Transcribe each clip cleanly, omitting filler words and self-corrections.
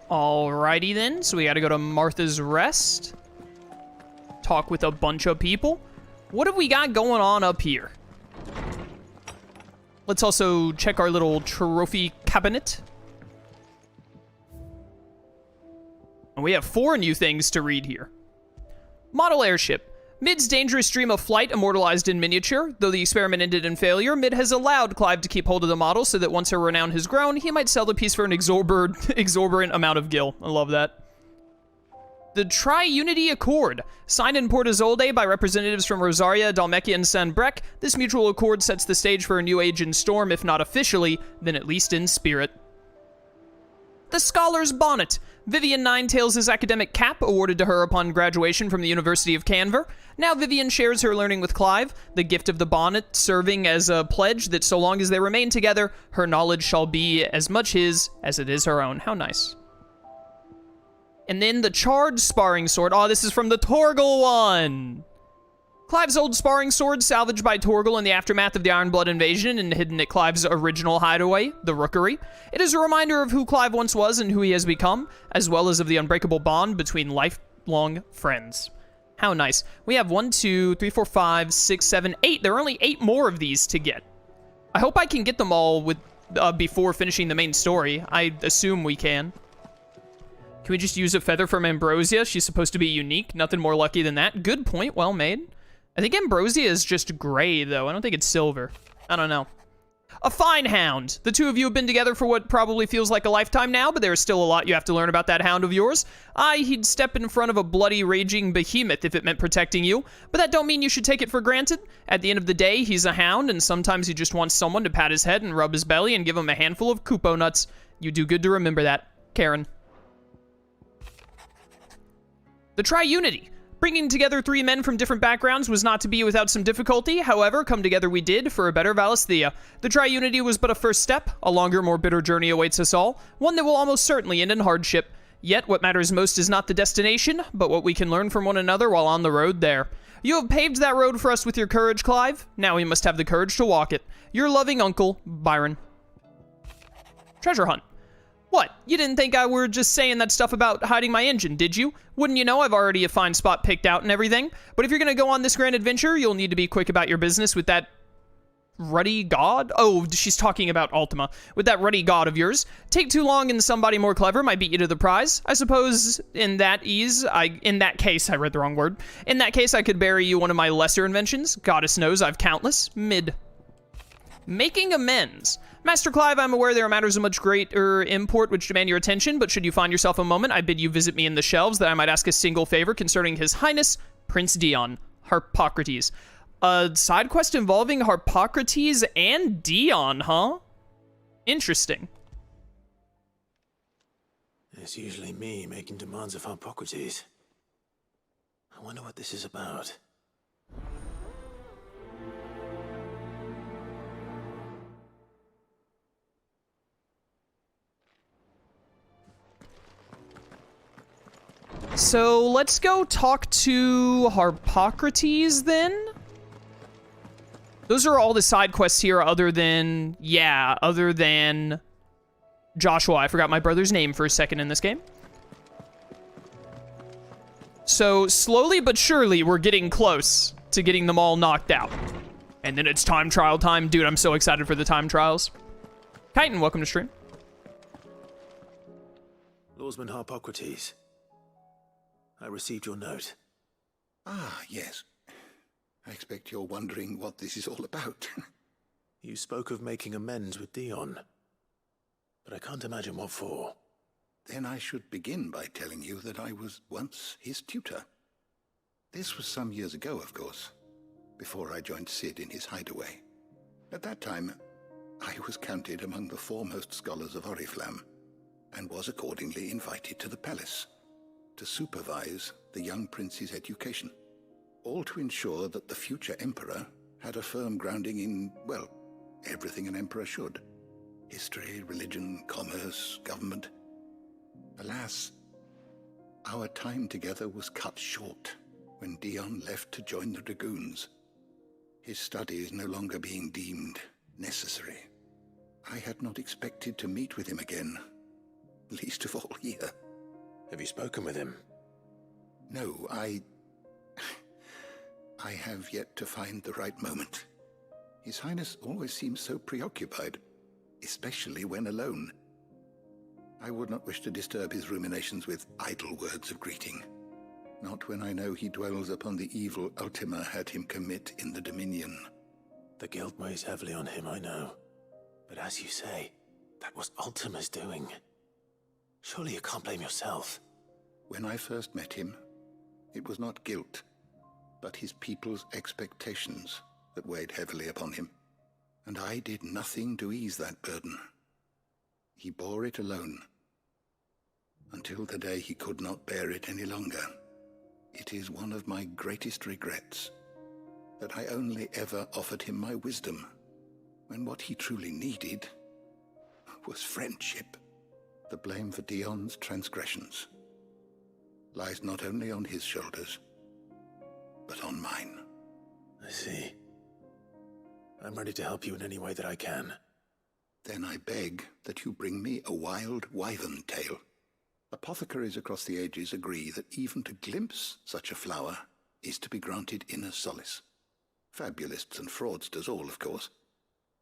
Alrighty then, so we gotta go to Martha's Rest. Talk with a bunch of people. What have we got going on up here? Let's also check our little trophy cabinet. And we have 4 new things to read here. Model airship. Mid's dangerous dream of flight immortalized in miniature. Though the experiment ended in failure, Mid has allowed Clive to keep hold of the model so that once her renown has grown, he might sell the piece for an exorbitant amount of gil. I love that. The Tri-Unity Accord. Signed in Port Isolde by representatives from Rosaria, Dalmekia, and San Brec, this mutual accord sets the stage for a new age in Storm, if not officially, then at least in spirit. The Scholar's Bonnet. Vivian Ninetails' academic cap, awarded to her upon graduation from the University of Canver. Now Vivian shares her learning with Clive, the gift of the bonnet serving as a pledge that so long as they remain together, her knowledge shall be as much his as it is her own. How nice. And then the Charred Sparring Sword. Oh, this is from the Torgal one! Clive's old sparring sword, salvaged by Torgal in the aftermath of the Ironblood invasion and hidden at Clive's original hideaway, the Rookery. It is a reminder of who Clive once was and who he has become, as well as of the unbreakable bond between lifelong friends. How nice. We have 1, 2, 3, 4, 5, 6, 7, 8. There are only 8 more of these to get. I hope I can get them all with before finishing the main story. I assume we can. Can we just use a feather from Ambrosia? She's supposed to be unique. Nothing more lucky than that. Good point. Well made. I think Ambrosia is just gray, though. I don't think it's silver. I don't know. A fine hound. The two of you have been together for what probably feels like a lifetime now, but there is still a lot you have to learn about that hound of yours. He'd step in front of a bloody, raging behemoth if it meant protecting you, but that don't mean you should take it for granted. At the end of the day, he's a hound, and sometimes he just wants someone to pat his head and rub his belly and give him a handful of Kupo nuts. You do good to remember that. Karen. The Tri-Unity. Bringing together 3 men from different backgrounds was not to be without some difficulty. However, come together we did for a better Valisthea. The Tri-Unity was but a first step. A longer, more bitter journey awaits us all. One that will almost certainly end in hardship. Yet, what matters most is not the destination, but what we can learn from one another while on the road there. You have paved that road for us with your courage, Clive. Now we must have the courage to walk it. Your loving uncle, Byron. Treasure hunt. What? You didn't think I were just saying that stuff about hiding my engine, did you? Wouldn't you know I've already a fine spot picked out and everything? But if you're gonna go on this grand adventure, you'll need to be quick about your business with that ruddy god? Oh, she's talking about Ultima. With that ruddy god of yours. Take too long and somebody more clever might beat you to the prize. I suppose in that case, I read the wrong word. In that case, I could bury you one of my lesser inventions. Goddess knows I've countless. Making amends. Master Clive, I'm aware there are matters of much greater import which demand your attention, but should you find yourself a moment, I bid you visit me in the shelves that I might ask a single favor concerning His Highness, Prince Dion, Harpocrates. A side quest involving Harpocrates and Dion, huh? Interesting. It's usually me making demands of Harpocrates. I wonder what this is about. So let's go talk to Harpocrates then. Those are all the side quests here other than Joshua. I forgot my brother's name for a second in this game. So slowly but surely we're getting close to getting them all knocked out. And then it's time trial time. Dude, I'm so excited for the time trials. Titan, welcome to stream. Lawsman Harpocrates. I received your note. Ah, yes. I expect you're wondering what this is all about. You spoke of making amends with Dion, but I can't imagine what for. Then I should begin by telling you that I was once his tutor. This was some years ago, of course, before I joined Sid in his hideaway. At that time, I was counted among the foremost scholars of Oriflamme, and was accordingly invited to the palace to supervise the young prince's education, all to ensure that the future emperor had a firm grounding in, well, everything an emperor should. History, religion, commerce, government. Alas, our time together was cut short when Dion left to join the Dragoons, his studies no longer being deemed necessary. I had not expected to meet with him again, least of all here. Have you spoken with him? No, I have yet to find the right moment. His Highness always seems so preoccupied, especially when alone. I would not wish to disturb his ruminations with idle words of greeting. Not when I know he dwells upon the evil Ultima had him commit in the Dominion. The guilt weighs heavily on him, I know. But as you say, that was Ultima's doing. Surely you can't blame yourself. When I first met him, it was not guilt, but his people's expectations that weighed heavily upon him. And I did nothing to ease that burden. He bore it alone, until the day he could not bear it any longer. It is one of my greatest regrets that I only ever offered him my wisdom, when what he truly needed was friendship. The blame for Dion's transgressions lies not only on his shoulders, but on mine. I see. I'm ready to help you in any way that I can. Then I beg that you bring me a wild wyvern tail. Apothecaries across the ages agree that even to glimpse such a flower is to be granted inner solace. Fabulists and fraudsters all, of course.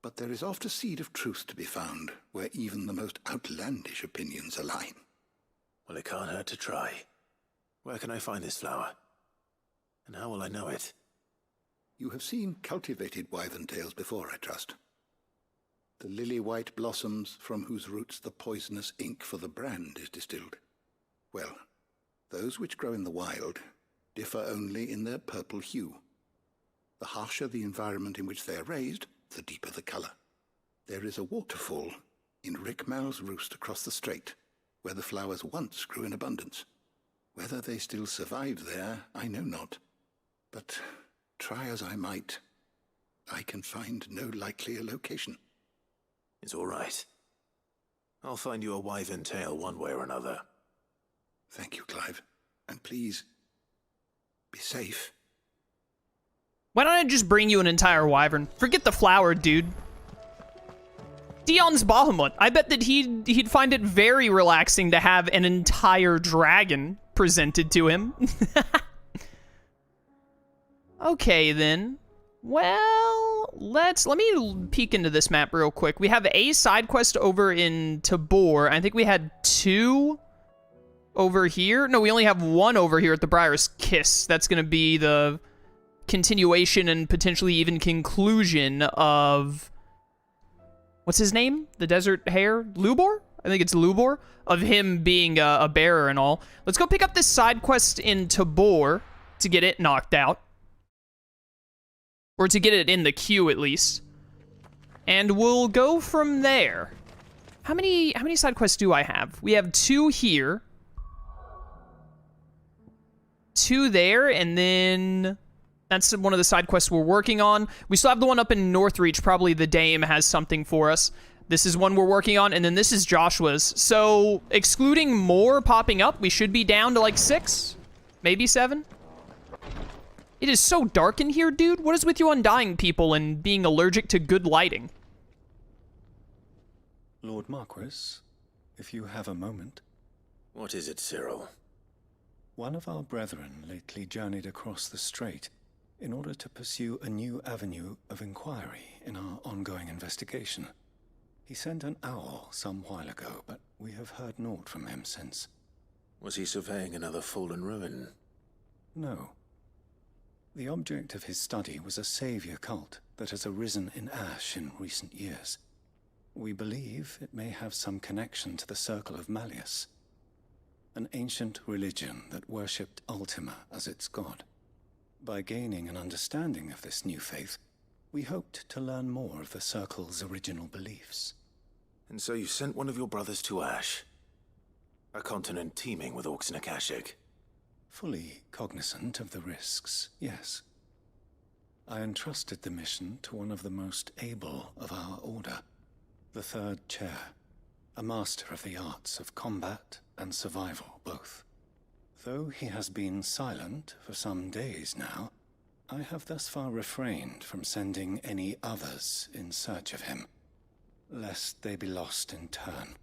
But there is oft a seed of truth to be found where even the most outlandish opinions align. Well, it can't hurt to try. Where can I find this flower? And how will I know it? You have seen cultivated wyvern tails before, I trust. The lily-white blossoms from whose roots the poisonous ink for the brand is distilled. Well, those which grow in the wild differ only in their purple hue. The harsher the environment in which they are raised, the deeper the color. There is a waterfall in Rickmal's Roost across the strait, where the flowers once grew in abundance. Whether they still survive there, I know not. But try as I might, I can find no likelier location. It's all right. I'll find you a wyvern tail one way or another. Thank you, Clive. And please, be safe. Why don't I just bring you an entire wyvern? Forget the flower, dude. Dion's Bahamut. I bet that he'd find it very relaxing to have an entire dragon presented to him. Okay, then. Well, let me peek into this map real quick. We have a side quest over in Tabor. I think we had 2 over here. No, we only have 1 over here at the Briar's Kiss. That's going to be the continuation and potentially even conclusion of... What's his name? The Desert Hare? Lubor? I think it's Lubor. Of him being a bearer and all. Let's go pick up this side quest in Tabor to get it knocked out. Or to get it in the queue, at least. And we'll go from there. How many side quests do I have? We have 2 here. 2 there, and then... That's one of the side quests we're working on. We still have the one up in Northreach. Probably the Dame has something for us. This is one we're working on, and then this is Joshua's. So, excluding more popping up, we should be down to like 6? Maybe 7? It is so dark in here, dude. What is with you undying people and being allergic to good lighting? Lord Marquis, if you have a moment. What is it, Cyril? One of our brethren lately journeyed across the strait in order to pursue a new avenue of inquiry in our ongoing investigation. He sent an owl some while ago, but we have heard naught from him since. Was he surveying another fallen ruin? No. The object of his study was a savior cult that has arisen in Ash in recent years. We believe it may have some connection to the Circle of Malleus, an ancient religion that worshipped Ultima as its god. By gaining an understanding of this new faith, we hoped to learn more of the Circle's original beliefs. And so you sent one of your brothers to Ash? A continent teeming with orcs and Akashic? Fully cognizant of the risks, yes. I entrusted the mission to one of the most able of our order, the Third Chair, a master of the arts of combat and survival both. Though he has been silent for some days now, I have thus far refrained from sending any others in search of him, lest they be lost in turn.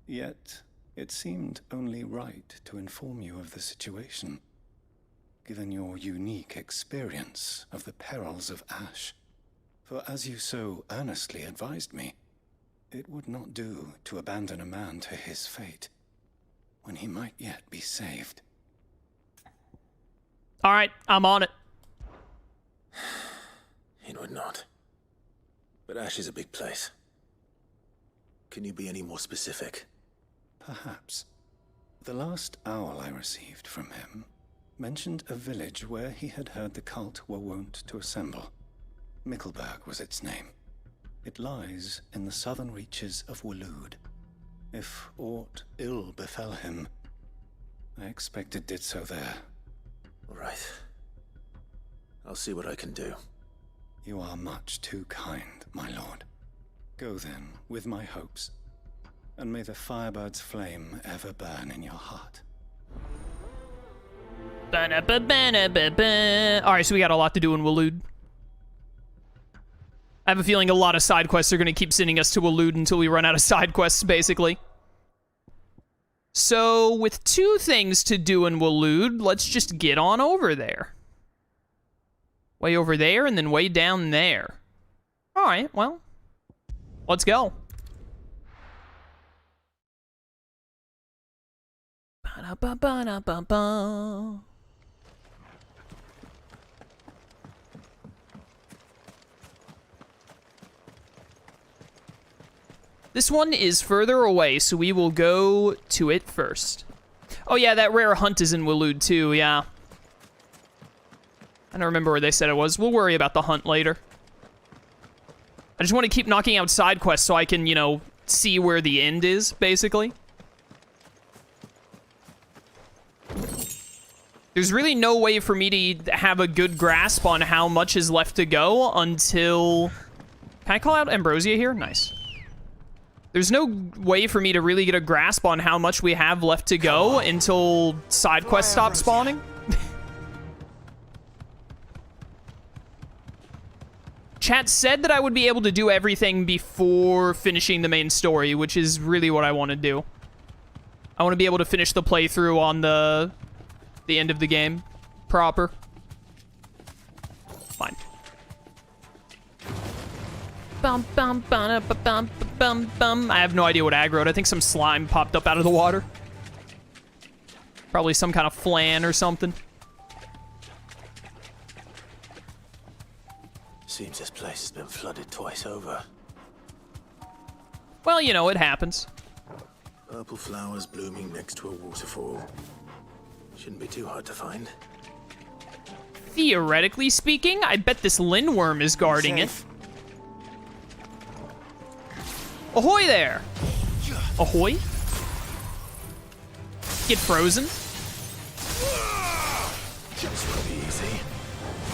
Yet, It seemed only right to inform you of the situation, given your unique experience of the perils of Ash. For as you so earnestly advised me, it would not do to abandon a man to his fate, when he might yet be saved. All right, I'm on it. It would not. But Ash is a big place. Can you be any more specific? Perhaps. The last owl I received from him mentioned a village where he had heard the cult were wont to assemble. Mikkelburg was its name. It lies in the southern reaches of Waloed. If aught ill befell him, I expect it did so there. All right. I'll see what I can do. You are much too kind, my lord. Go then, with my hopes, and may the Firebird's flame ever burn in your heart. Alright, so we got a lot to do in Waloed. I have a feeling a lot of side quests are going to keep sending us to Waloed until we run out of side quests, basically. So, with 2 things to do in Waloed, let's just get on over there. Way over there, and then way down there. Alright, well, let's go. Ba-da-ba-ba-da-ba-ba. This one is further away, so we will go to it first. Oh yeah, that rare hunt is in Waloed too, yeah. I don't remember where they said it was. We'll worry about the hunt later. I just want to keep knocking out side quests so I can, you know, see where the end is, basically. There's really no way for me to have a good grasp on how much is left to go until... Can I call out Ambrosia here? Nice. There's no way for me to really get a grasp on how much we have left to go until side quests stop spawning. Chat said that I would be able to do everything before finishing the main story, which is really what I want to do. I want to be able to finish the playthrough on the end of the game proper. Fine. Bum, bum, bum, bum, bum, bum. I have no idea what aggroed. I think some slime popped up out of the water. Probably some kind of flan or something. Seems this place has been flooded twice over. Well, you know, it happens. Purple flowers blooming next to a waterfall. Shouldn't be too hard to find. Theoretically speaking, I bet this lindworm is guarding it. Ahoy there! Ahoy? Get frozen? Just will be easy.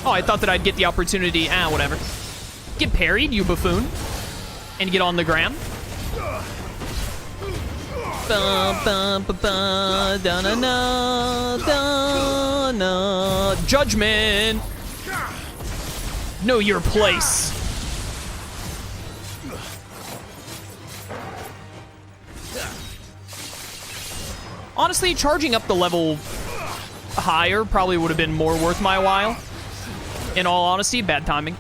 Oh, I thought that I'd get the opportunity. Ah, whatever. Get parried, you buffoon. And get on the ground. Judgment! Know your place. Honestly, charging up the level higher probably would have been more worth my while. In all honesty, bad timing.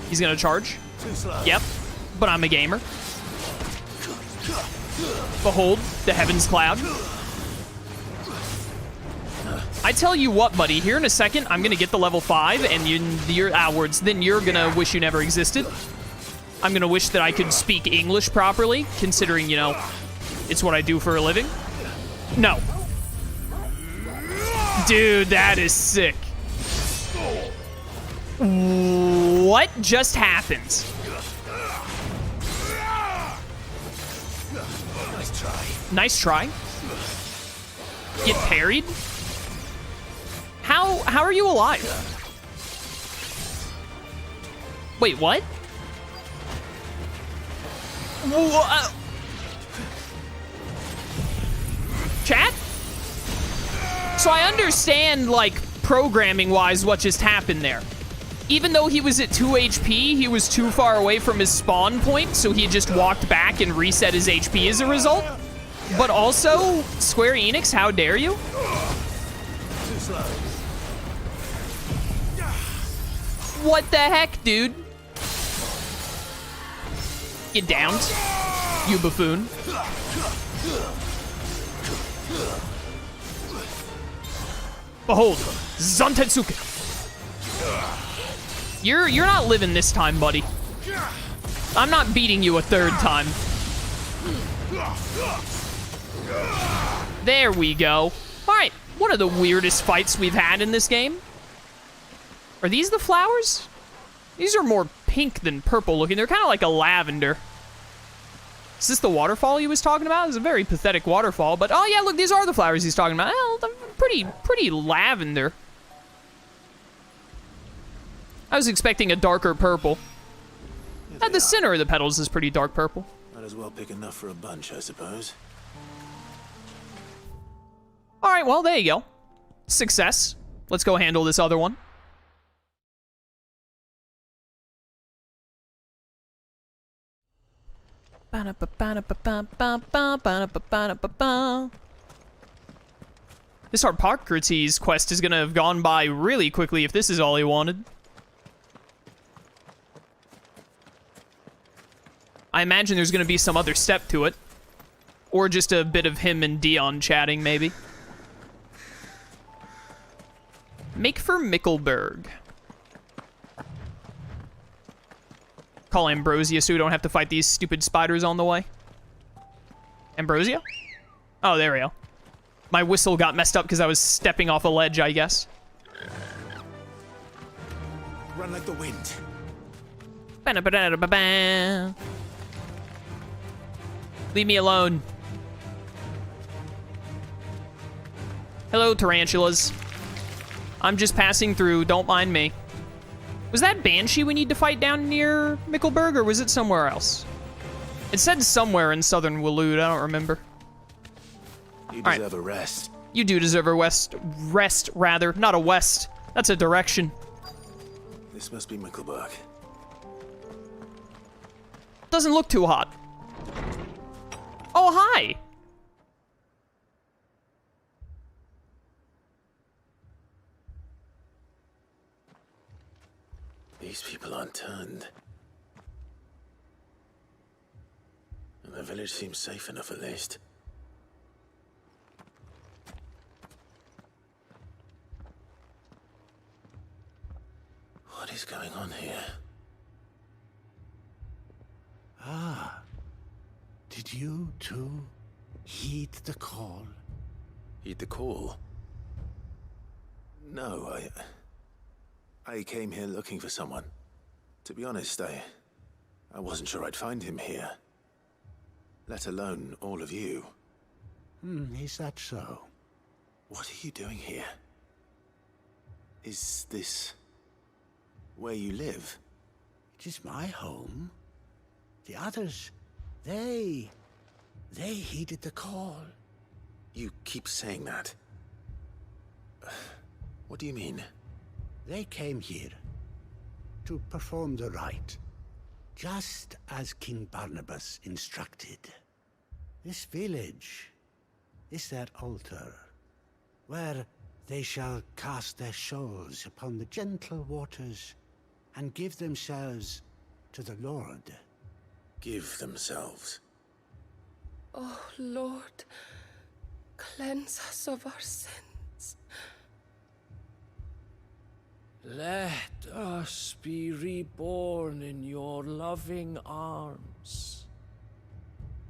He's gonna charge. Yep, but I'm a gamer. Behold, the heavens cloud. I tell you what, buddy, here in a second, I'm gonna get the level 5, and you're outwards. Then you're gonna wish you never existed. I'm gonna wish that I could speak English properly, considering, you know, it's what I do for a living. No. Dude, that is sick. What just happened? Nice try. Nice try. Get parried? How are you alive? Wait, what? Chat? So I understand, like, programming-wise what just happened there. even though he was at 2 HP, he was too far away from his spawn point, so he just walked back and reset his HP as a result. But also, Square Enix, how dare you? Too slow. What the heck, dude? Get downed, you buffoon. Behold, Zantetsuke. You're not living this time, buddy. I'm not beating you a third time. There we go. All right, one of the weirdest fights we've had in this game. Are these the flowers? These are more pink than purple looking. They're kind of like a lavender. Is this the waterfall he was talking about? It's a very pathetic waterfall, but oh yeah, look, these are the flowers he's talking about. Well, pretty lavender. I was expecting a darker purple. At the center of the petals is pretty dark purple. Might as well pick enough for a bunch, I suppose. All right, well, there you go. Success. Let's go handle this other one. This Harpocrates quest is gonna have gone by really quickly if this is all he wanted. I imagine there's gonna be some other step to it. Or just a bit of him and Dion chatting, maybe. Make for Mikkelburg. Call Ambrosia so we don't have to fight these stupid spiders on the way. Ambrosia? Oh, there we go. My whistle got messed up because I was stepping off a ledge, I guess. Run like the wind. Ba-da-ba-da-ba-ba. Leave me alone. Hello, tarantulas. I'm just passing through, don't mind me. Was that Banshee we need to fight down near Mikkelburg, or was it somewhere else? It said somewhere in southern Waloed, I don't remember. You deserve a rest. You do deserve a rest, rather, not a west. That's a direction. This must be Mikkelburg. Doesn't look too hot. Oh, hi! These people aren't turned. And the village seems safe enough, at least. What is going on here? Ah, did you too heed the call? Heed the call? No, I came here looking for someone. To be honest, I wasn't sure I'd find him here. Let alone all of you. Is that so? What are you doing here? Is this where you live? It is my home. The others, they heeded the call. You keep saying that. What do you mean? They came here to perform the rite, just as King Barnabas instructed. This village is their altar, where they shall cast their shoals upon the gentle waters and give themselves to the Lord. Give themselves. Oh, Lord, cleanse us of our sins. Let us be reborn in your loving arms.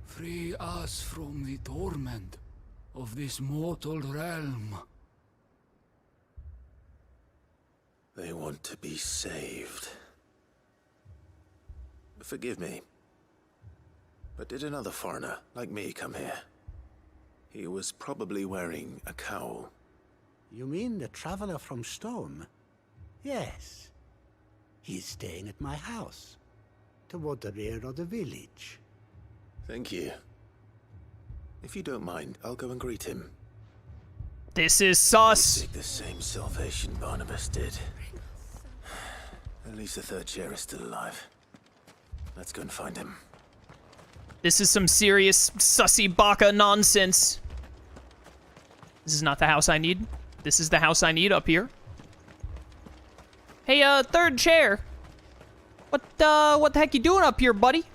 Free us from the torment of this mortal realm. They want to be saved. Forgive me, but did another foreigner like me come here? He was probably wearing a cowl. You mean the traveler from Stone? Yes. He's staying at my house, toward the rear of the village. Thank you. If you don't mind, I'll go and greet him. This is sus. Seek the same salvation Barnabas did. At least the third chair is still alive. Let's go and find him. This is some serious sussy baka nonsense. This is not the house I need. This is the house I need up here. Hey, third chair. What the heck you doing up here, buddy?